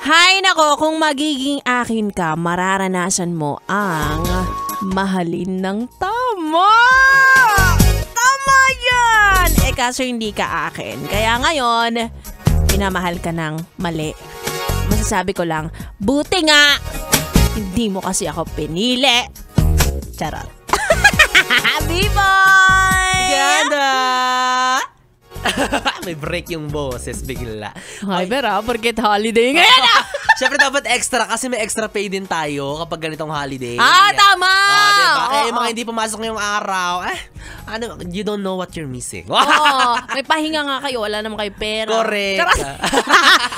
Hay nako, kung magiging akin ka, mararanasan mo ang mahalin ng tama. Tama yan! Kaso hindi ka akin. Kaya ngayon, pinamahal ka ng mali. Masasabi ko lang, buti nga, hindi mo kasi ako pinili. Charot. B-boy! Ganda! May break yung boses bigla. Ay, pero porket holiday ngayon ah! Siyempre dapat extra kasi may extra pay din tayo kapag ganitong holiday. Tama! Diba? Kaya yung mga hindi pumasok ngayong araw, you don't know what you're missing. May pahinga nga kayo, wala naman kayo pera. Correct.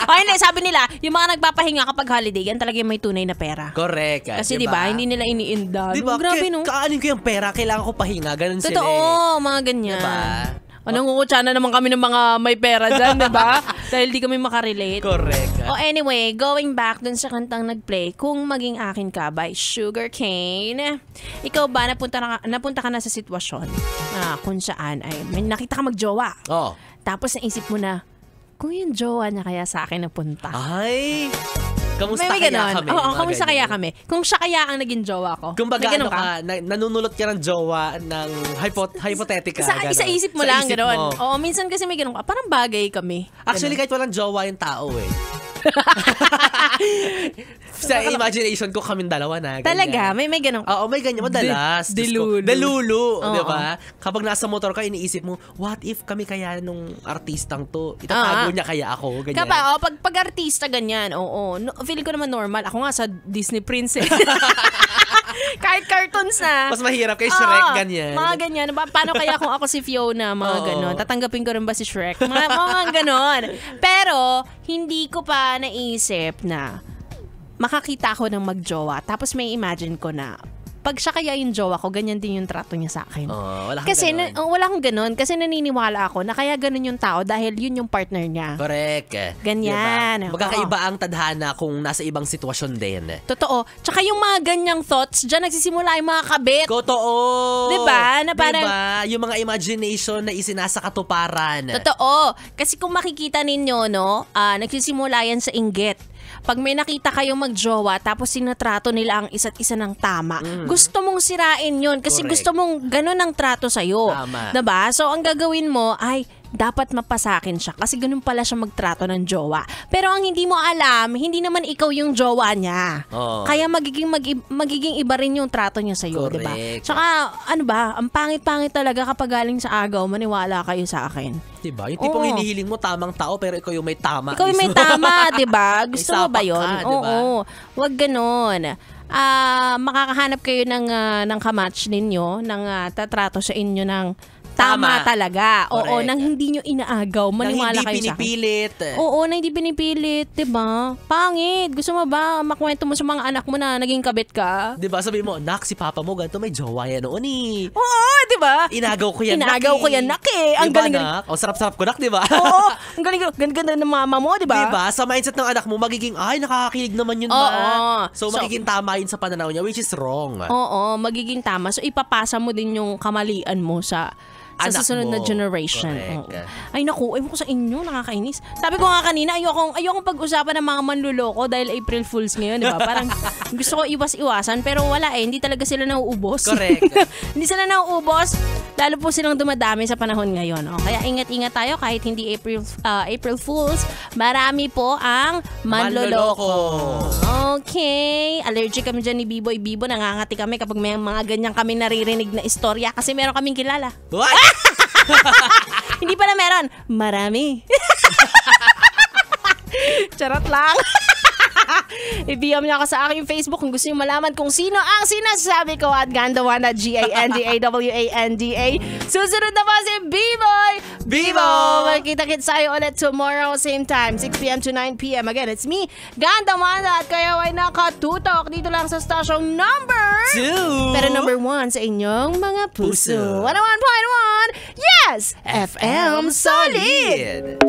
Hindi, sabi nila, yung mga nagpapahinga kapag holiday, yan talaga yung may tunay na pera. Correct. Kasi diba, hindi nila iniinda. Diba? Grabe, no? Kaanin ko yung pera, kailangan ko pahinga, ganun sila. Totoo, mga ganyan. Diba? Nangungutsana naman kami ng mga may pera dyan, diba? Dahil di kami makarelate. Correct. Anyway, going back dun sa kantang nag-play, Kung Maging Akin Ka by Sugarcane. Ikaw ba, napunta ka na sa sitwasyon na kung saan ay may nakita ka magjowa. Tapos naisip mo na, kung yung jowa niya kaya sa akin napunta. Ay! Kamusta may kaya kami? Oo, kamusta kaya kami? Kung siya kaya ang naging jowa ko. Kung baga nanunulot ka ng jowa ng hypothetical. Sa isip mo lang, gano'n. Oo, minsan kasi may gano'n ka. Parang bagay kami. Actually, kahit walang jowa yung tao eh. Sa imagination ko kaming dalawa na. Ganyan. Talaga? May ganun. Oo, may ganyan. Madalas. Delulu. Di ba? Kapag nasa motor ka, iniisip mo, what if kami kaya nung artistang to? Itatago niya kaya ako? Ganyan. Pag artista ganyan, feeling ko naman normal. Ako nga sa Disney Princess. Kahit cartoons na. Mas mahirap kay Shrek, ganyan. Mga ganyan. Paano kaya kung ako si Fiona? Mga ganon. Tatanggapin ko rin ba si Shrek? Mga ganon. Pero, hindi ko pa naisip na makakita ko ng magjowa. Tapos may imagine ko na pag siya kaya yung jowa ko, ganyan din yung trato niya sa akin. Wala akong ganun. Kasi naniniwala ako na kaya ganun yung tao dahil yun yung partner niya. Correct. Ganyan. Diba? Magkakaiba ang tadhana kung nasa ibang sitwasyon din. Totoo. Tsaka yung mga ganyang thoughts, dyan nagsisimula yung mga kabit. Totoo. Diba? Na parang, diba? Yung mga imagination na isinasa katuparan. Totoo. Kasi kung makikita ninyo, nagsisimula yan sa inggit. Pag may nakita kayong magjowa tapos sinatrato nila ang isa't isa ng tama, gusto mong sirain yun kasi gusto mong ganun ang trato sa'yo. Tama. Diba? So, ang gagawin mo ay dapat mapasakin siya kasi ganun pala siya magtrato ng jowa. Pero ang hindi mo alam, hindi naman ikaw yung jowa niya. Kaya magiging iba rin yung trato niya sa'yo, diba? Tsaka, ang pangit-pangit talaga kapag galing sa agaw, maniwala kayo sa akin. Diba? Yung tipong hinihiling mo tamang tao pero ikaw yung may tama. Ikaw yung may tama, diba? Gusto mo ba yun? Diba? Oo. Wag ganun. Makakahanap kayo ng kamatch ninyo, ng tatrato sa inyo ng tama talaga. Oo, nang hindi nyo inaagaw. Maniwala kayo sa akin. Pinipilit. Oo, nang hindi pinipilit. Diba? Pangit. Gusto mo ba makwento mo sa mga anak mo na naging kabit ka? Diba? Sabi mo, nak, si papa mo ganito may jowa yan noon eh. Oo, diba? Inagaw ko yan, Inagaw ko yan, nak eh. Ang diba, galing. nak? Sarap-sarap ko, nak, diba? Oo, ang galing. Ganda ng mama mo, diba? Diba? Sa mindset ng anak mo, magiging, nakakakilig naman yun ba? So, magiging tama yun sa pananaw niya, which is wrong. Oo, magiging tama. So, ipapasa mo din yung kamalian mo sa susunod na generation. Ay naku, ewan ko sa inyo, nakakainis. Sabi ko nga kanina, ayokong pag-usapan ng mga manluloko dahil April Fools ngayon, di ba? Parang gusto ko iwas-iwasan, pero wala hindi talaga sila nauubos. Correct. Hindi sila nauubos, lalo po silang dumadami sa panahon ngayon. Kaya ingat-ingat tayo kahit hindi April Fools, marami po ang manluloko. Okay, allergic kami dyan ni B-Boy Bibo, nangangati kami kapag may mga ganyan kami naririnig na istorya kasi meron kaming kilala. What? Hindi pala meron. Marami. Charot lang. I-PM niyo ako sa aking Facebook kung gusto niyo malaman kung sino ang sinasabi ko at Gandawanda, Gandawanda. Susunod na po si B-Boy Bibo. Magkita-kits tayo ulit tomorrow, same time, 6 p.m. to 9 p.m. Again, it's me, Gandawanda, at kayo ay nakatutok dito lang sa stasyong number 2. pero number 1 sa inyong mga puso. 101.1 Yes! FM Solid!